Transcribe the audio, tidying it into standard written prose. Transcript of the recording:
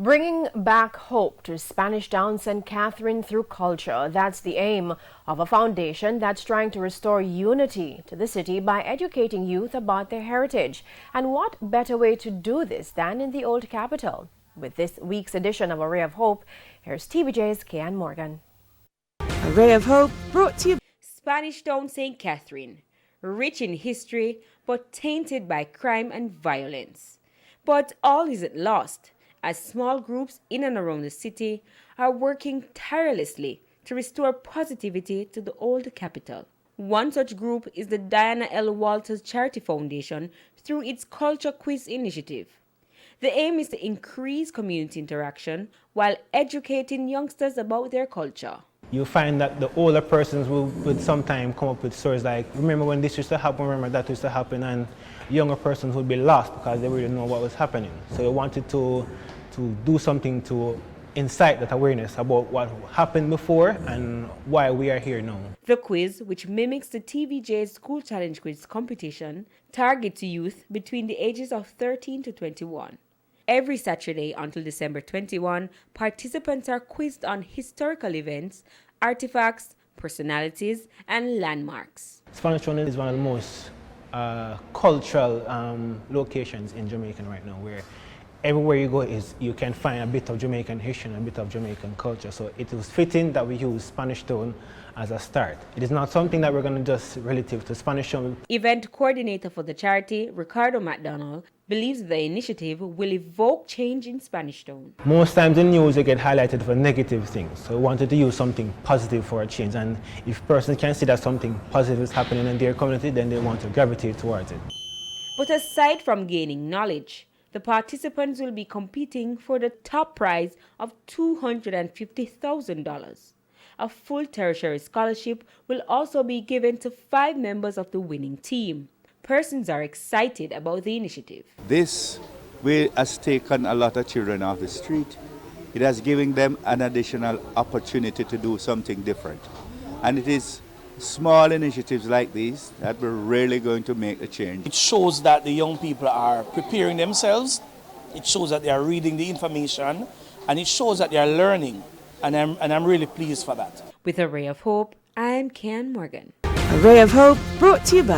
Bringing back hope to Spanish Town St. Catherine through culture. That's the aim of a foundation that's trying to restore unity to the city by educating youth about their heritage. And what better way to do this than in the old capital? With this week's edition of A Ray of Hope, here's TVJ's Kian Morgan. A Ray of Hope brought to you by Spanish Town St. Catherine, rich in history but tainted by crime and violence. But all isn't lost, as small groups in and around the city are working tirelessly to restore positivity to the old capital. One such group is the Diana L. Walters Charity Foundation through its Culture Quiz initiative. The aim is to increase community interaction while educating youngsters about their culture. You find that the older persons would sometimes come up with stories like, remember when this used to happen, remember that used to happen, and younger persons would be lost because they really know what was happening. So you wanted to do something to incite that awareness about what happened before and why we are here now. The quiz, which mimics the TVJ School Challenge Quiz competition, targets youth between the ages of 13 to 21. Every Saturday until December 21, participants are quizzed on historical events, artifacts, personalities, and landmarks. Spanish Town is one of the most cultural locations in Jamaica right now, where everywhere you go you can find a bit of Jamaican history and a bit of Jamaican culture. So it was fitting that we use Spanish Town as a start. It is not something that we're going to just relative to Spanish Town. Event coordinator for the charity, Ricardo McDonald, believes the initiative will evoke change in Spanish Town. Most times in news they get highlighted for negative things, so we wanted to use something positive for a change, and if persons can see that something positive is happening in their community, then they want to gravitate towards it. But aside from gaining knowledge, the participants will be competing for the top prize of $250,000. A full tertiary scholarship will also be given to 5 members of the winning team. Persons are excited about the initiative. This has taken a lot of children off the street. It has given them an additional opportunity to do something different. And it is small initiatives like these that we're really going to make a change. It shows that the young people are preparing themselves. It shows that they are reading the information, and it shows that they are learning. And I'm really pleased for that. With A Ray of Hope, I'm Kian Morgan. A Ray of Hope brought to you by